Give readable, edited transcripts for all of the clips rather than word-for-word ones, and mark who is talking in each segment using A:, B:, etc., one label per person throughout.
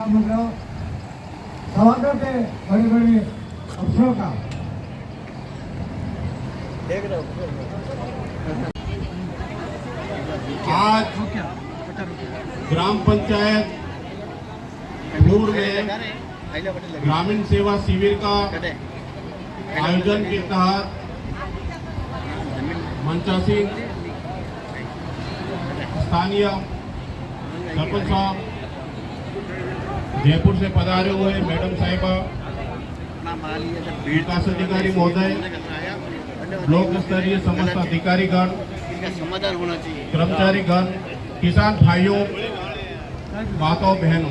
A: स्वागत है बड़े बड़े अफसरों का।
B: आज ग्राम पंचायत नूर में ग्रामीण सेवा शिविर का आयोजन के तहत मंचासीन स्थानीय सरपंच साहब, जयपुर से पधारे हुए मैडम साहिबा, विकास अधिकारी महोदय, ब्लॉक स्तरीय समस्त अधिकारीगण, कर्मचारीगण, किसान भाइयों, माताओं बहनों,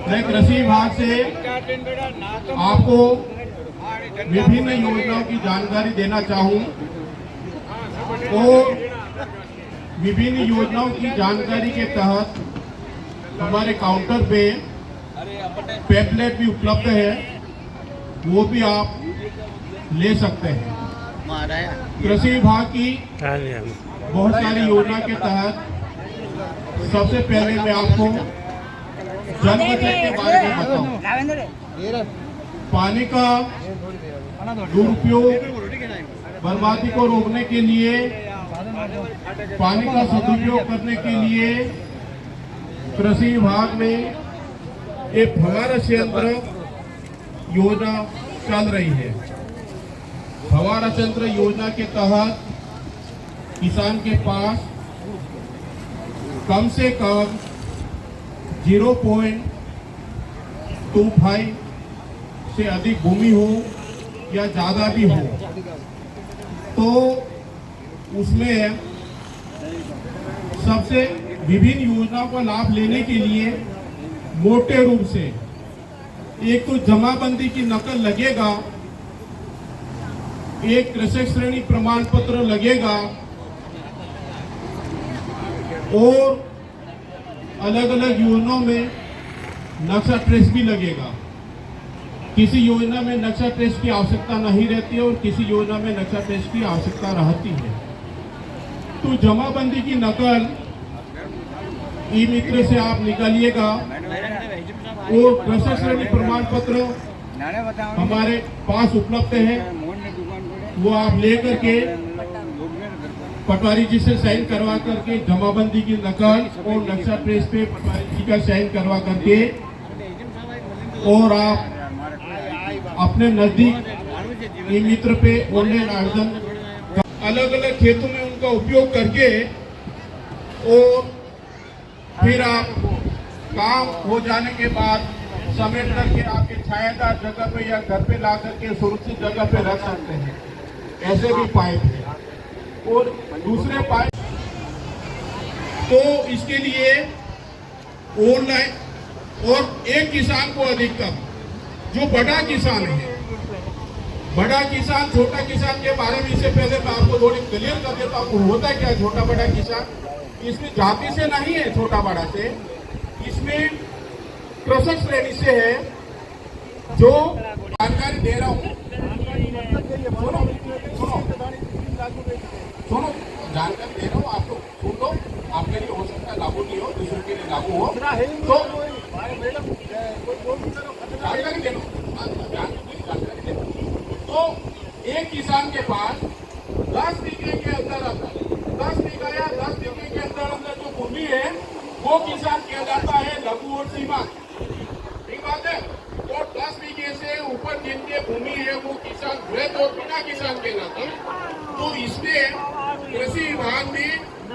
B: मैं कृषि विभाग से आपको विभिन्न योजनाओं की जानकारी देना चाहूँ और विभिन्न योजनाओं की जानकारी के तहत हमारे काउंटर पे पैम्पलेट भी उपलब्ध है, वो भी आप ले सकते हैं। कृषि विभाग की बहुत सारी योजना के तहत सबसे पहले मैं आपको जल बचत के बारे में बताऊं। पानी का दुरुपयोग, बर्बादी को रोकने के लिए, पानी का सदुपयोग करने के लिए कृषि विभाग में एक फव्वारा संयंत्र योजना चल रही है। फव्वारा संयंत्र योजना के तहत किसान के पास कम से कम 0.25 से अधिक भूमि हो या ज़्यादा भी हो, तो उसमें सबसे विभिन्न योजनाओं का लाभ लेने के लिए मोटे रूप से एक तो जमाबंदी की नकल लगेगा, एक कृषक श्रेणी प्रमाण पत्र लगेगा और अलग अलग योजनाओं में नक्शा ट्रेस भी लगेगा। किसी योजना में नक्शा ट्रेस की आवश्यकता नहीं रहती है और किसी योजना में नक्शा ट्रेस की आवश्यकता रहती है। तो जमाबंदी की नकल ई मित्र से आप निकालिएगा और कृषक श्रेणी प्रमाण पत्र हमारे पास उपलब्ध है, वो आप लेकर के पटवारी जी से साइन करवा करके जमाबंदी की नकल और नक्शा ट्रेस पे पटवारी जी का साइन करवा करके और आप अपने नजदीक ई मित्र पे ऑनलाइन आवेदन अलग अलग खेतों में उनका उपयोग करके और फिर आप काम हो जाने के बाद समेट करके आपके छायादार जगह पे या घर पे ला करके सुरक्षित जगह पे रख सकते हैं। ऐसे भी पाइप है और दूसरे पाइप, तो इसके लिए ऑनलाइन और एक किसान को अधिकतम, जो बड़ा किसान है, बड़ा किसान छोटा किसान के बारे में इससे पहले मैं आपको थोड़ी क्लियर कर देता हूँ होता क्या छोटा बड़ा किसान। इसमें जाति से नहीं है, छोटा बड़ा से, इसमें कृषक श्रेणी से है। जो जानकारी दे रहा हूँ, सुनो जानकारी दे रहा हूँ, आप लोग सुन लो, आपके लिए हो सकता है लागू नहीं हो, दूसरे के लिए लागू हो, तो जानकारी दे लो, जानकारी दे लो। तो एक किसान के पास 10 बीघे के अंदर 10 बीघा या 10 बीघे के अंदर जो भूमि है वो किसान किया जाता है लघु और सीमांत। ठीक बात है। तो 10 बीघे से ऊपर जिनके भूमि है वो किसान वृहद और बिना किसान कहलाते हैं। तो इसमें कृषि विभाग में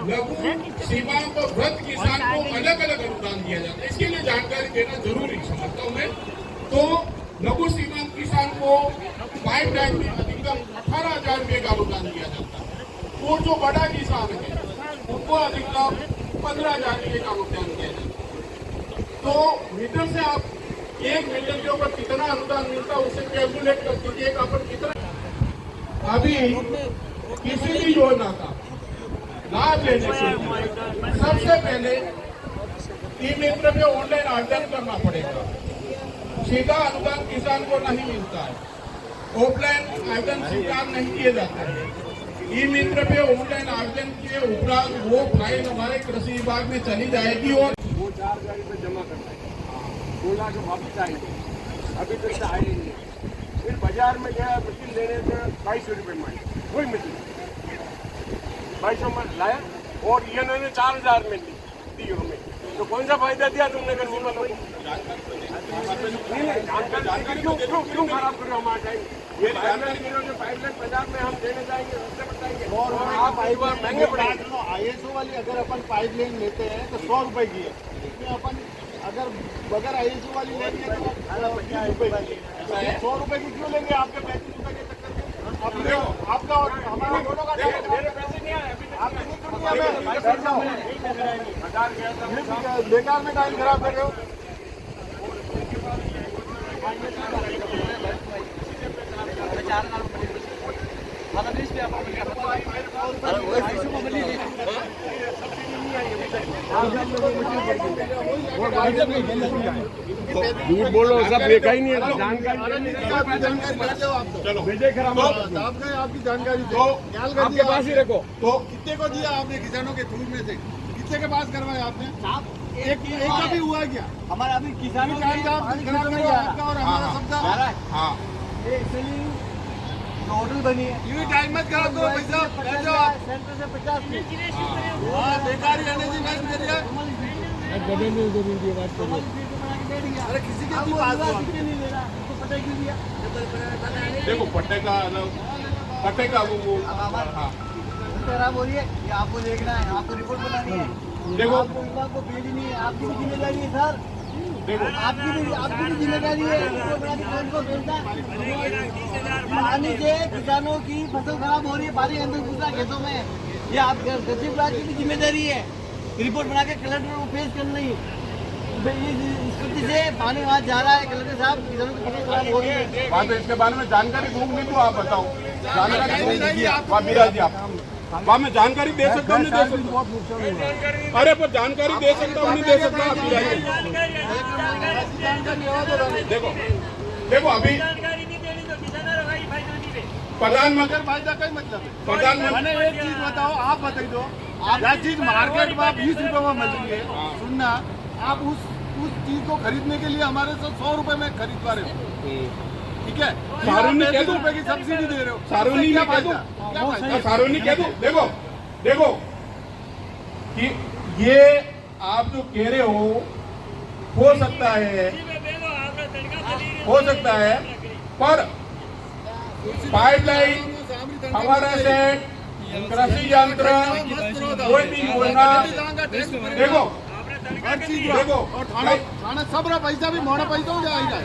B: लघु सीमांत और वृहद किसान को अलग अलग अनुदान दिया जाता है। इसके लिए जानकारी देना जरूरी समझता हूँ मैं। तो लघु सीमांत किसान को पाइप लाइन में अधिकतम 18,000 रुपये का अनुदान दिया जाता है और जो बड़ा किसान है उनको अधिकतम 15,000 रुपये का अनुदान दिया जाता है। तो मीटर से आप 1 मीटर के ऊपर कितना अनुदान मिलता है उसे कैलकुलेट कर दीजिएगा पर कितना। अभी किसी भी योजना का लाभ लेने से सबसे पहले ई मित्र में ऑनलाइन आवेदन करना पड़ेगा। सीधा अनुदान किसान को नहीं मिलता है, ऑफलाइन आवेदन स्वीकार नहीं किए जाते हैं। ई मित्र पे ऑनलाइन आवेदन के उपरांत वो फाइल हमारे कृषि विभाग में चली जाएगी और वो 4 गाड़ी पे जमा करना है।
C: मंगला के वापस आएंगे, अभी तक तो आए ही नहीं। फिर बाजार में गया मशीन लेने से 2200 रुपये मांगे, कोई मशीन 2200 में लाया और ये इन्होंने 4000 में दी हमें। तो कौन सा फायदा दिया तुमने कंज्यूमर लोगों को? जानकारी क्यों खराब कर रहे हो हमारा टाइम? ये जानकारी पाइपलाइन बाजार में हम देने जाएंगे, उससे बताएंगे और आप एक बार महंगे पड़ेंगे।
D: ISO वाली अगर अपन पाइपलाइन लेते हैं तो 100 रुपए की है, इसमें अपन अगर बगैर ISO वाली लेंगे तो 20 रुपए की। 100 रुपए की क्यों लेंगे आपके 35 रुपए के चक्कर में? आपका और हमारा दोनों का
C: मेरे पैसे नहीं आए अभी तक।
D: आपकी नहीं दुनिया में बैठ जाओ, बेकार में टाइम खराब कर रहे हो।
C: झूठ बोलो, सब देखा ही नहीं है। जानकारी
D: चलो
C: भेजे खराब
D: आपकी जानकारी
C: आपके पास ही रखो।
D: तो कितने को दिया आपने किसानों के थ्रू में से? कितने के पास करवाया आपने? एक का भी हुआ क्या? हमारा अभी किसानों का आपका और हमारा सबका होटल बनी है। यूँ टाइम मत खराब करो, पैसा ले जाओ आप। सेंटर से 50 बेकार ही एनर्जी वेस्ट कर दिया। अरे किसी के भी पास नहीं ले रहा, उसको पता क्यों दिया?
B: देखो पट्टे का वो
D: खराब हो रही है, ये आपको देखना है, आपको रिपोर्ट बनानी है।
B: देखो
D: आपको विभाग को भेजनी है, आपकी भी जिम्मेदारी है सर।
B: देखो
D: आपकी भी जिम्मेदारी है, रिपोर्ट बना के कौन को भेजना। पानी से किसानों की फसल खराब हो रही है, पानी अंदर घुस रहा है खेतों में, ये आप कृषि विभाग की भी जिम्मेदारी है। रिपोर्ट बना के कलेक्टर को पेश करना ही। इस स्थिति से पानी वहाँ जा रहा है, कलेक्टर साहब किसानों की फसल खराब हो रही है।
B: बात है, इसके बारे में जानकारी दूंगी तो आप बताओ। जानकारी वहाँ मैं जानकारी दे सकता हूँ, नहीं दे सकता? अरे पर जानकारी दे सकता हूँ, नहीं दे सकता? आप देखो देखो अभी प्रधानमंत्री
D: फायदा का ही मतलब है।
B: प्रधानमंत्री
D: मैंने एक चीज बताओ, आप बताइए दो, यह चीज मार्केट में 20 रुपए में मिल रही है, सुनना, आप उस चीज को खरीदने के लिए हमारे से 100 रुपए में खरीदवा रहे हो, ठीक है?
B: सारोनी कह दो,
D: रुपए की सब्सिडी दे रहे हो,
B: सारोनी में कह दो, सारोनी कह दो। देखो कि ये आप जो कह रहे हो सकता है पर पाइपलाइन, फव्वारा सेट, कृषि यंत्र, कोई भी योजना, देखो
D: हर चीज
B: देखो
D: और खाना सब रहा, पैसा भी मोड़ा पैसा हो जाएगा।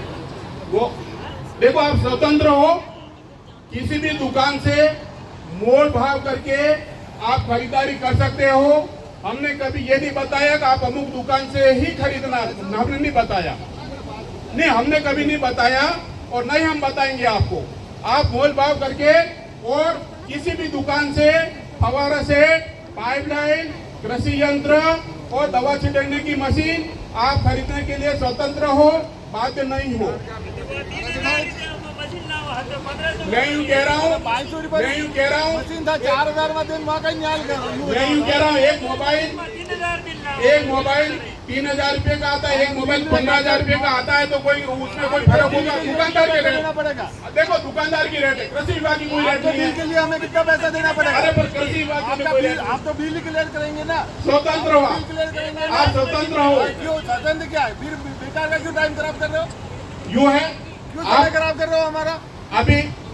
B: वो देखो आप स्वतंत्र हो, किसी भी दुकान से मोल भाव करके आप खरीदारी कर सकते हो। हमने कभी ये नहीं बताया कि आप अमुक दुकान से ही खरीदना, हमने नहीं बताया, नहीं हमने कभी नहीं बताया और नहीं हम बताएंगे आपको। आप मोल भाव करके और किसी भी दुकान से फव्वारा सेट, पाइपलाइन, कृषि यंत्र और दवा छिड़कने की मशीन आप खरीदने के लिए स्वतंत्र हो, बाध्य नहीं हो। मैं यूँ कह रहा हूँ,
D: मशीन था 4000 में दिन वहाँ का न्याय कर रहा हूँ।
B: मैं यूँ कह रहा हूँ, एक मोबाइल 3000 रुपये का आता है, एक मोबाइल 15,000 रुपये का आता है, तो कोई उसमें कोई फर्क होगा? दुकानदार के रेट
D: पड़ेगा।
B: देखो, दुकानदार की रेट है, कृषि विभाग की कोई रेट नहीं है।
D: के लिए हमें कितना पैसा देना पड़ेगा?
B: अरे पर कृषि विभाग की कोई रेट,
D: आप तो बिल क्लियर करेंगे ना,
B: स्वतंत्र हो,
D: क्लियर करेंगे।
B: आप स्वतंत्र हो।
D: क्यों स्वतंत्र क्या है? फिर बेकार का क्यों टाइम खराब कर रहे हो?
B: यूँ है
D: क्यों समय खराब कर रहे हो हमारा?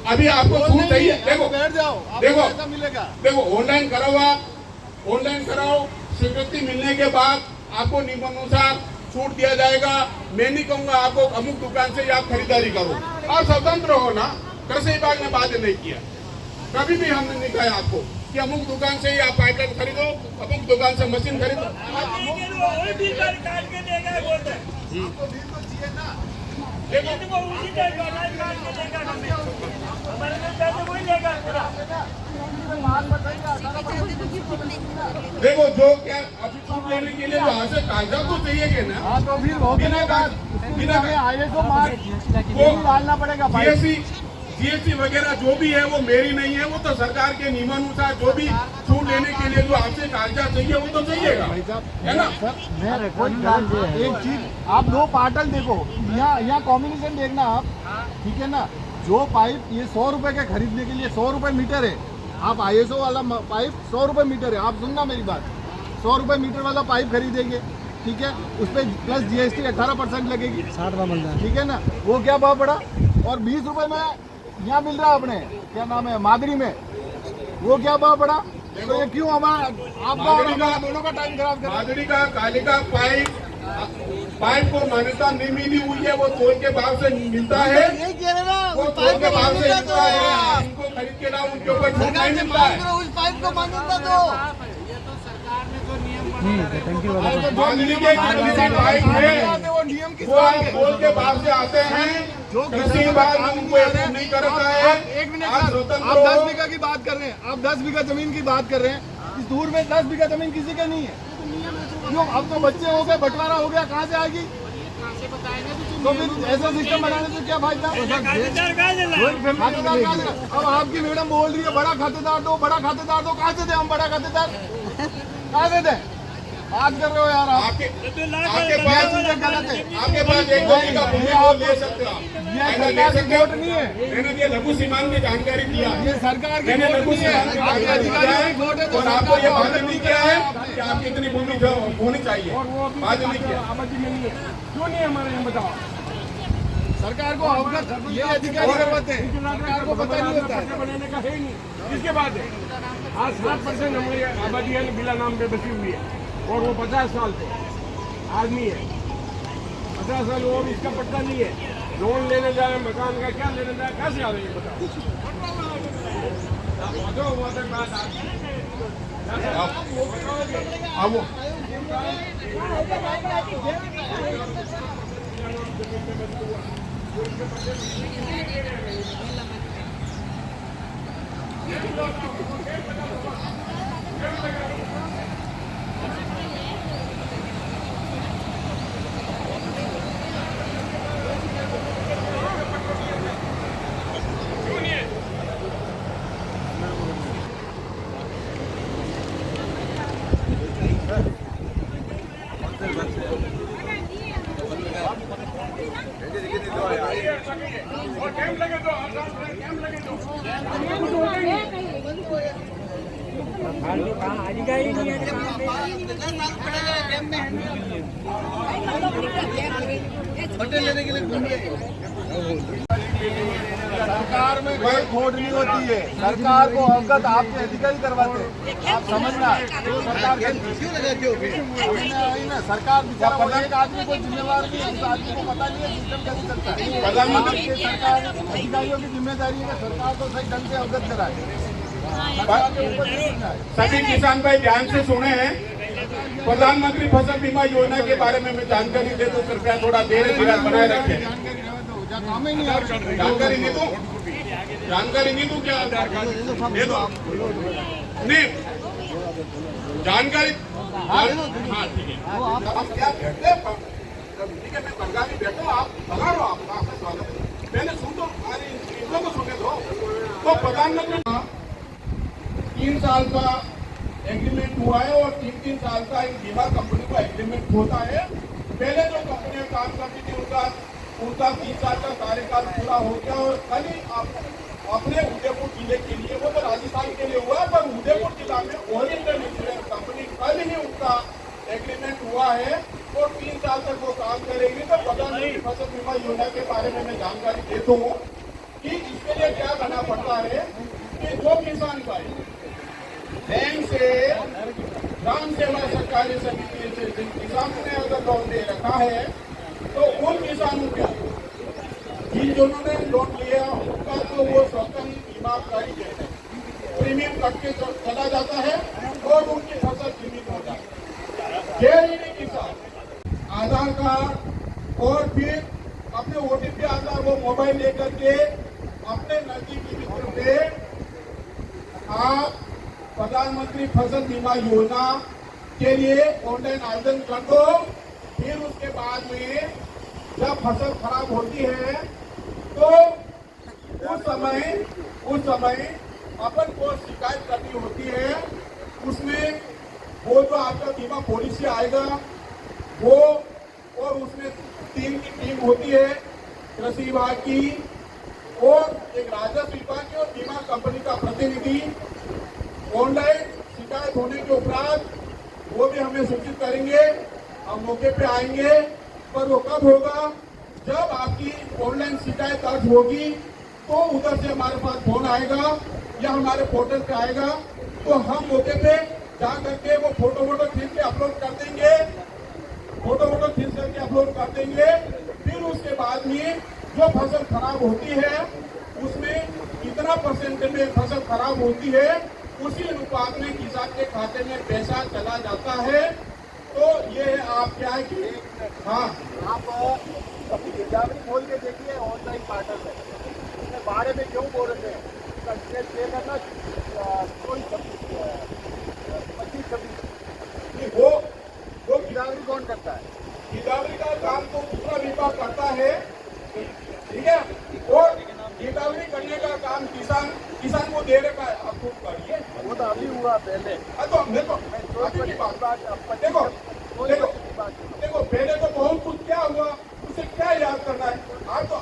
B: अभी आपको छूट चाहिए। देखो
D: बैठ जाओ,
B: देखो
D: पैसा मिलेगा।
B: देखो ऑनलाइन कराओ, स्वीकृति मिलने के बाद आपको नियमानुसार छूट दिया जाएगा। मैं नहीं कहूँगा आपको अमुक दुकान से आप खरीदारी करो, आप स्वतंत्र हो ना। कृषि विभाग ने बात नहीं किया, कभी भी हमने नहीं कहा आपको कि अमुक दुकान से ही आप पाइपलाइन खरीदो, अमुक दुकान से मशीन खरीदो। देखो जो क्या अभी छूट लेने के लिए वहाँ से कागजात तो चाहिए ना।
D: हाँ तो फिर हो गया बाद ISO मार्क वो डालना पड़ेगा।
B: जीएसटी वगैरह जो भी है वो मेरी नहीं है, वो तो सरकार के नियमानुसार जो भी छूट लेने के लिए जो आपसे कागजात चाहिए वो तो चाहिएगा, है ना।
E: मैं एक चीज आप दो पार्टल देखो, यहाँ कॉम्बिनेशन देखना आप, ठीक है ना। जो पाइप ये 100 रुपए के खरीदने के लिए 100 रुपए मीटर है, आप ISO वाला पाइप 100 रुपए मीटर है, आप सुनना मेरी बात, 100 रुपए मीटर वाला पाइप खरीदेंगे, ठीक है, उस पर प्लस GST 18% लगेगी, 60 ठीक है ना। वो क्या भाव पड़ा, और 20 रुपए में यहाँ मिल रहा है अपने क्या नाम है मादरी में, वो क्या भाव पड़ा। तो ये क्यों हमारा आपका और हमारा दोनों का टाइम खराब कर रहा है।
B: मादुरी का काली का पाइप को मान्यता नहीं मिली हुई है, वो तोल के भाव से मिलता है,
D: यही कह रहे ना,
B: वो
D: उस
B: तोल
D: पाइप
B: के
D: को
B: भाव से
D: मान्यता
B: मिलता है,
D: दो,
B: उनको खरीद के लाओ, उनके ऊपर छूट
D: सरकार
B: नहीं
D: से
B: मिलता
D: मांग
B: है।
D: करो, उस पाइप को मान्यता दो।
B: मादुरी के जितने भी पाइप है
E: वो नियम की
B: वो आप तोल के भाव से आते हैं, किसी बात उनको अप्रूव नहीं करता है।
E: एक मिनट
B: आप
E: सर,
B: स्वतंत्र
E: आप
B: हो।
E: 10 बीघा की बात कर रहे हैं, आप 10 बीघा जमीन की बात कर रहे हैं, इस दूर में 10 बीघा जमीन किसी का नहीं है, क्यों। अब तो बच्चे हो गए, बंटवारा हो गया, कहाँ से आएगी। तो फिर ऐसा सिस्टम बनाने से क्या फायदा। खातेदार कहाँ देगा। अब आपकी मैडम बोल रही है बड़ा खातेदार दो, बड़ा खातेदार दो, कहाँ से दे हम बड़ा खातेदार, कहाँ से दे। बात कर रहे हो यार आप,
B: आपके
E: क्या
B: पास
E: चीजें गलत है।
B: आपके पास एक दो बीघा भूमि वो ले सकते हो आप।
E: ये
B: मैंने ले
E: सरकार की
B: सकते हो।
E: वोट नहीं है,
B: मैंने ये लघु सीमांत की जानकारी दिया,
E: ये सरकार की
B: मैंने
E: वोट
B: लघु
E: नहीं है,
B: सीमांत की
E: आपके
B: जानकारी दिया
E: अधिकारियों की वोट है,
B: है,
E: तो
B: और आपको ये
E: सरकार को
B: मालूम नहीं किया है कि आपकी इतनी भूमि होनी चाहिए, मालूम नहीं किया।
C: आबादी में नहीं है, क्यों नहीं हमारे यहाँ बताओ।
E: सरकार को अवगत ये अधिकारी करवाते हैं, सरकार को पता नहीं होता है।
C: बनाने का है ही नहीं। इसके बाद है आज 7% हमारी आबादी है बिला नाम पे बसी हुई है, और वो 50 साल से आदमी है, 50 साल और इसका पट्टा नहीं है। लोन लेने जाए मकान का, क्या लेने जाए, कैसे आ रही है बताओ।
B: अब वो
D: होटल लेने के लिए घूम रहे हैं।
E: सरकार में कोई खोट नहीं होती है, सरकार को अवगत आपके अधिकारी करवाते हैं, आप समझना। जो सरकार के
D: क्यों लगाते हो फिर?
E: ना सरकार बेचारा वो एक आदमी को जिम्मेवार नहीं है, उस आदमी को पता नहीं है सिस्टम कैसे चलता है।
B: प्रधानमंत्री
E: आपके सरकार अधिकारियों की जिम्मेदारी है कि सरकार को सही ढंग से अवगत कराए, सरकार के ऊपर नहीं करना है।
B: सभी किसान भाई ध्यान से सुने हैं। प्रधानमंत्री फसल बीमा योजना के बारे में मैं जानकारी दे तो कृपया थोड़ा देर धीरे बनाए रखें।
E: जानकारी रहे तो जहाँ काम ही नहीं आ रहा।
B: जानकारी नहीं दूं, जानकारी नहीं दूं क्या दे दो नहीं जानकारी। हाँ ठीक है, आप क्या बैठते हैं, ठीक है, मैं बंगाली बैठो, आप बगा रहो, आपका स्वागत है। मैंने सुन दो, अरे इन लोगों को सुनने दो। तो प्रधानमंत्री 3 साल का एग्रीमेंट हुआ है, और 3-3 साल का इन बीमा कंपनी का एग्रीमेंट होता है। पहले जो कंपनियां काम करती थी उनका 3 साल का कार्यकाल पूरा हो गया, और कल ही अपने उदयपुर जिले के लिए, वो तो राजस्थान के लिए हुआ, पर उदयपुर जिला में ओरिएंटल इंश्योरेंस कंपनी कल ही उनका एग्रीमेंट हुआ है, और 3 साल तक वो काम करेगी। तो प्रधानमंत्री फसल बीमा योजना के बारे में मैं जानकारी देता हूँ कि इसके लिए क्या करना पड़ता है कि जो किसान भाई बैंक से, ग्राम सेवा सरकारी समिति से जिन किसानों ने अगर लोन दे रखा है, तो उन किसानों का जिन्होंने लोन लिया उनका तो वो स्वतः ही बीमा जारी देते हैं, प्रीमियम कट के चला जाता है, और उनकी फसल सीमित हो जाती है। ये किसान आधार कार्ड और फिर अपने OTP आधार वो मोबाइल लेकर के अपने नजदीकी मित्र से आप प्रधानमंत्री फसल बीमा योजना के लिए ऑनलाइन आवेदन कर दो। फिर उसके बाद में जब फसल खराब होती है तो उस समय अपन को शिकायत करनी होती है। उसमें वो जो आपका बीमा पॉलिसी आएगा वो, और उसमें 3 की टीम होती है, कृषि विभाग की और एक राजस्व विभाग की और बीमा कंपनी का प्रतिनिधि। ऑनलाइन शिकायत होने के उपरांत वो भी हमें सूचित करेंगे, हम मौके पे आएंगे। पर वो कब होगा? जब आपकी ऑनलाइन शिकायत दर्ज होगी तो उधर से हमारे पास फोन आएगा या हमारे पोर्टल पे आएगा, तो हम मौके पे जा करके वो फोटो खींच के अपलोड कर देंगे, फोटो खींच करके अपलोड कर देंगे। फिर उसके बाद में जो फसल खराब होती है उसमें कितना परसेंट में फसल खराब होती है, उसी अनुपात में किसान के खाते में पैसा चला जाता है। तो ये आप क्या है कि हाँ,
E: आप अपनी गिरदावरी खोल के देखिए, ऑनलाइन पार्टल है, इसमें बारे में क्यों बोल रहे हैं, इसका स्टेट पे करना कोई 25-26
B: वो
E: गिरदावरी कौन करता है?
B: गिरदावरी का काम तो दूसरा विभाग करता है, ठीक है। और गिरदावरी करने का काम किसान को दे रखा है, आप खुद करिए।
E: वो तो अभी हुआ पहले।
B: तो अभी की बात देखो पहले तो बहुत कुछ क्या हुआ, उसे क्या याद करना है। आप तो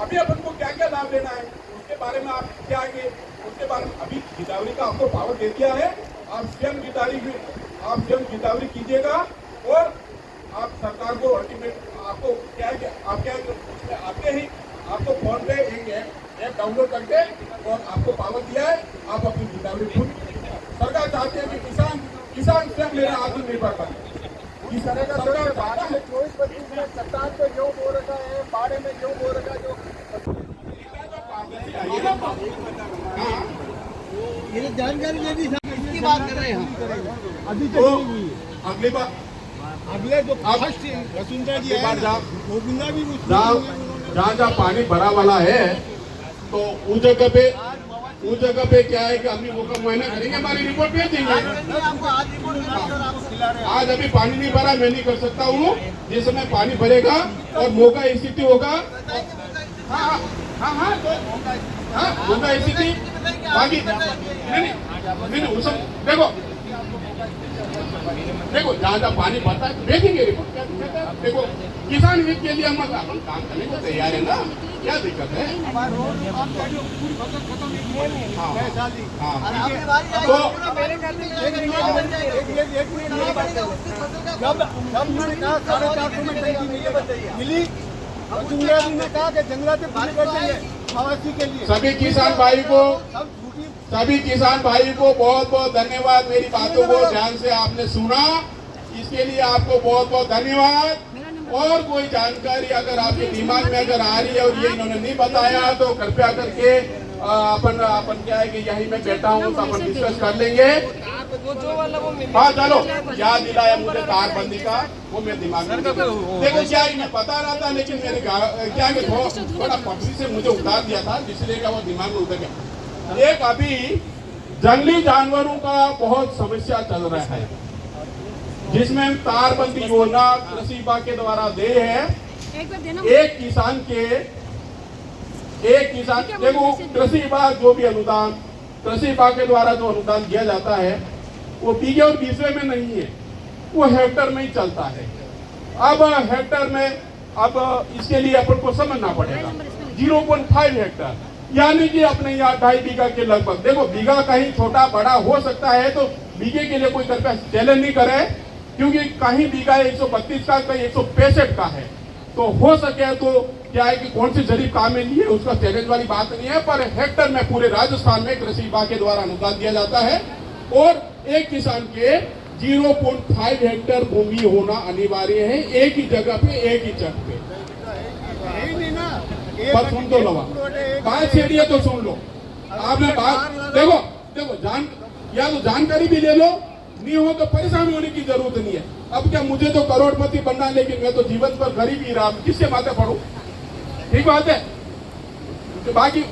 B: अभी अपन को क्या क्या लाभ लेना है उसके बारे में आप क्या आगे, उसके बारे में अभी गिरदावरी का आपको पावर दे दिया है। आप स्वयं गिरदावरी कीजिएगा और आप सरकार को अल्टीमेट आपको क्या है, आपको फोन पे एक ऐप डाउनलोड करके और आपको पावर दिया है, आप अपनी गिरदावरी खुद। सरकार चाहती है कि किसान स्वयं मेरा आत्मनिर्भर बने।
E: इस तरह का बारे में 24-25 में चट्टान पे क्यों बोल रखा है, बाड़े में क्यों बोल रखा है, जो
D: ये तो जानकारी लेनी था, इसकी बात कर रहे हैं हम।
E: अभी
B: तो
E: तक नहीं हुई है।
B: अगली बार
E: अगले जो फर्स्ट वसुंधरा जी आए ना, गोविंदा भी
B: जहाँ पानी भरा वाला है तो उस जगह पे क्या है कि अभी वो कब महीना करेंगे, हमारी रिपोर्ट भेज देंगे। आज अभी पानी नहीं भरा, मैं नहीं कर सकता हूँ। जिस समय पानी भरेगा और मौका स्थिति होगा, हाँ मौका स्थिति बाकी नहीं उस देखो जहाँ पानी भरता है देखेंगे रिपोर्ट। देखो किसान हित के लिए हम काम करने को तैयार है ना, क्या दिक्कत है?
E: मिली वसुंधरा जी ने कहा कि जंगलात पूरी कर देंगे मवेशी के लिए।
B: सभी किसान भाई को बहुत बहुत धन्यवाद। मेरी बातों को ध्यान से आपने सुना, इसके लिए आपको बहुत बहुत धन्यवाद। और कोई जानकारी अगर आपके दिमाग में अगर आ रही है और ये इन्होंने नहीं बताया तो कृपया करके अपन क्या है कि यही मैं बैठा हूँ तो अपन डिस्कस कर लेंगे। हाँ चलो, याद दिलाया मुझे तारबंदी का, वो मेरे दिमाग में देखो क्या मैं बता रहा था, लेकिन मेरे क्या थोड़ा पब्लिक से मुझे उतार दिया था, इसलिए क्या वो दिमाग में उतर गया। एक अभी जंगली जानवरों का बहुत समस्या चल रहा है, जिसमें तारबंदी योजना कृषि विभाग के द्वारा दे है। एक किसान देखो कृषि विभाग जो भी अनुदान कृषि विभाग के द्वारा जो अनुदान दिया जाता है वो बीघे और बीसवे में नहीं है, वो हेक्टर में ही चलता है। अब हेक्टर में इसके लिए अपन को समझना पड़ेगा 0.5 हेक्टर, यानी कि अपने यहाँ 2.5 बीघा के लगभग। देखो बीघा कहीं छोटा बड़ा हो सकता है, तो बीघे के लिए कोई कृपया चैलेंज नहीं करे, क्योंकि कहीं बीघा 132 का, कहीं 165 का है। तो हो सके तो क्या है कि कौन सी जरीब काम में लिए उसका चैलेंज वाली बात नहीं है, पर हेक्टर में पूरे राजस्थान में कृषि विभाग के द्वारा अनुदान दिया जाता है। और एक किसान के 0.5 हेक्टर भूमि होना अनिवार्य है, एक ही जगह पे, एक ही चक पे। बस सुन तो लो, बात छेड़ी है तो सुन लो। आपने बात देखो या तो जानकारी भी ले लो, नहीं हो तो परेशान होने की जरूरत नहीं है। अब क्या मुझे तो करोड़पति बनना है, लेकिन मैं तो जीवन पर गरीब ही रहा, किससे माथे पढ़ूं? ठीक बात है। तो बाकी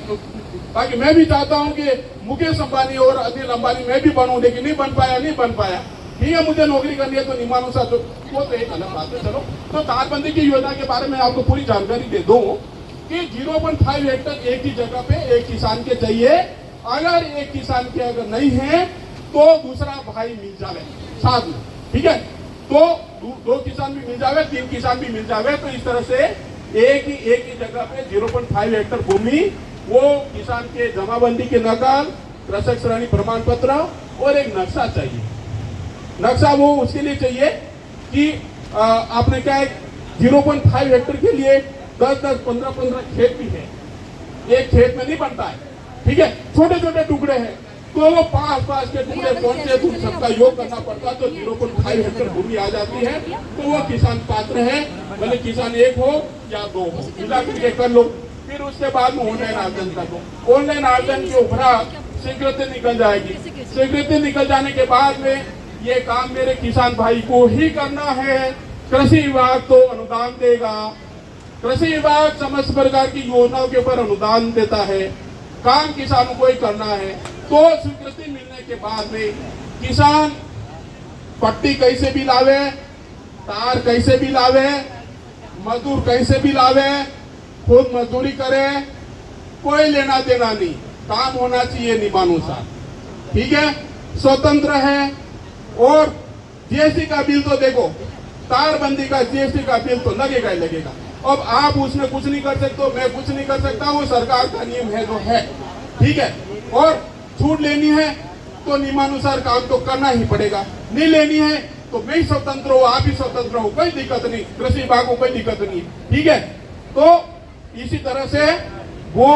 B: मैं भी चाहता हूं कि मुकेश अंबानी और अनिल अंबानी मैं भी बनूं, लेकिन नहीं बन पाया। ठीक है, मुझे नौकरी करनी है तो नियमानुसार वो तो एक अलग बात है। चलो, तो तारबंदी की योजना के बारे में आपको पूरी जानकारी दे दूं। कि 0.5 हेक्टर एक ही जगह पे एक किसान के चाहिए। अगर एक किसान के अगर नहीं है तो दूसरा भाई मिल जावे साथ में, ठीक है। तो दो किसान भी मिल जावे, 3 किसान भी मिल जावे, तो इस तरह से एक ही जगह पे 0.5 हेक्टर भूमि वो किसान के जमाबंदी के नकल, कृषक श्रेणी प्रमाण पत्र और एक नक्शा चाहिए। नक्शा वो उसके लिए चाहिए कि आपने क्या है 0.5 हेक्टर के लिए 10-10, 15-15 खेत भी है, एक खेत में नहीं बनता है, ठीक है, छोटे छोटे टुकड़े हैं, तो वो 5-5 के टुकड़े कौन से तुम सबका योग करना पड़ता, तो 0.5 हेक्टर भूमि आ जाती है, तो वो किसान पात्र है, भले किसान 1 हो या 2 हो, मिला करके कर लो। फिर उसके बाद में ऑनलाइन आवेदन कर दो। ऑनलाइन आवेदन के उपरांत स्वीकृति निकल जाएगी। स्वीकृति निकल जाने के बाद में ये काम मेरे किसान भाई को ही करना है। कृषि विभाग तो अनुदान देगा, कृषि विभाग समस्त प्रकार की योजनाओं के ऊपर अनुदान देता है, काम किसानों को ही करना है। तो स्वीकृति मिलने के बाद में किसान पट्टी कैसे भी लावे, तार कैसे भी लावे, मजदूर कैसे भी लावे, खुद मजदूरी करे, कोई लेना देना नहीं, काम होना चाहिए नियमानुसार, ठीक है, स्वतंत्र है। और जीएसटी का बिल तो देखो, तारबंदी का जीएसटी का बिल तो लगेगा ही लगेगा। अब आप उसमें कुछ नहीं कर सकते, मैं कुछ नहीं कर सकता, वो सरकार का नियम है जो है, ठीक है। और छूट लेनी है तो नियमानुसार काम तो करना ही पड़ेगा, नहीं लेनी है तो मैं स्वतंत्र हूँ, आप भी स्वतंत्र हो, कोई दिक्कत नहीं, कृषि विभाग को कोई दिक्कत नहीं, ठीक है। तो इसी तरह से वो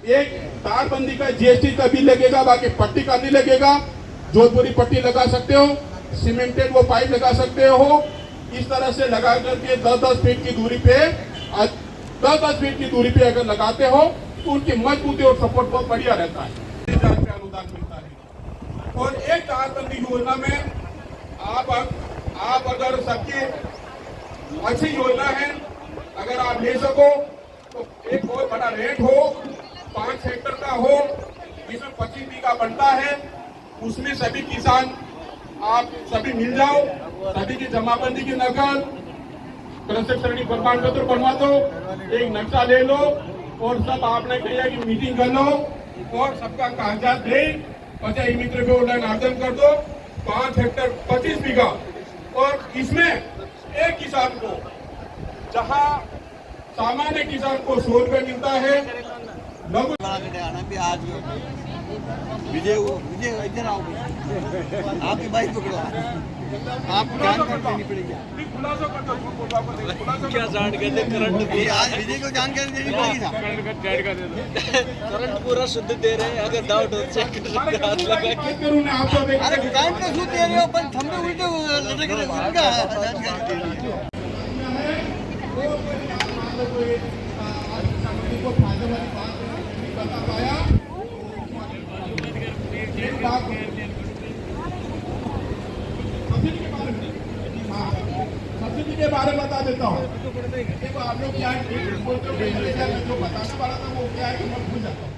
B: एक तारबंदी का जीएसटी का बिल लगेगा, बाकी पट्टी का नहीं लगेगा। जोधपुरी पट्टी लगा सकते हो, सीमेंटेड वो पाइप लगा सकते हो, इस तरह से लगा करके 10-10 फीट की दूरी पे 10-10 फीट की दूरी पे अगर लगाते हो तो उनकी मजबूती और सपोर्ट बहुत बढ़िया रहता है, अनुदान मिलता है। और एक तारबंदी योजना में आप अगर सबकी अच्छी योजना है, अगर आप ले सको तो एक बहुत बड़ा रेट हो, 5 हेक्टर का हो, जिसमें 25 बीघा बनता है, उसमें सभी किसान आप सभी मिल जाओ, सभी की जमाबंदी की नकल, कृषक श्रेणी प्रमाण पत्र बनवा दो, एक नक्शा ले लो और सब आपने कहा कि मीटिंग कर लो और सबका कागजात दे, 50 मित्र पे ऑनलाइन आवेदन कर दो, 5 हेक्टर 25 बीघा। और इसमें एक किसान को, जहां सामान्य किसान को 100 रुपये मिलता है, लघु
D: विजय इधर आओ, आपकी बाइक पकड़ो, आप जानकारी देनी पड़ेगी।
C: क्या जानकारी दे करंट
D: आज विजय को जानकारी देनी पड़ेगी ना,
C: करंट पूरा शुद्ध दे रहे हैं, अगर डाउट हो चेक कर सकते हैं, हाथ लगा के।
D: अरे टाइम का सूद दे रहे हो पर थंबे उल्टे लटक रहे हो, उनका जानकारी दे रही है।
B: सब्सिडी के बारे में बता देता हूँ। देखो आप लोग क्या है, जो बताने वाला था वो क्या है कि मैं भूल जाता हूँ।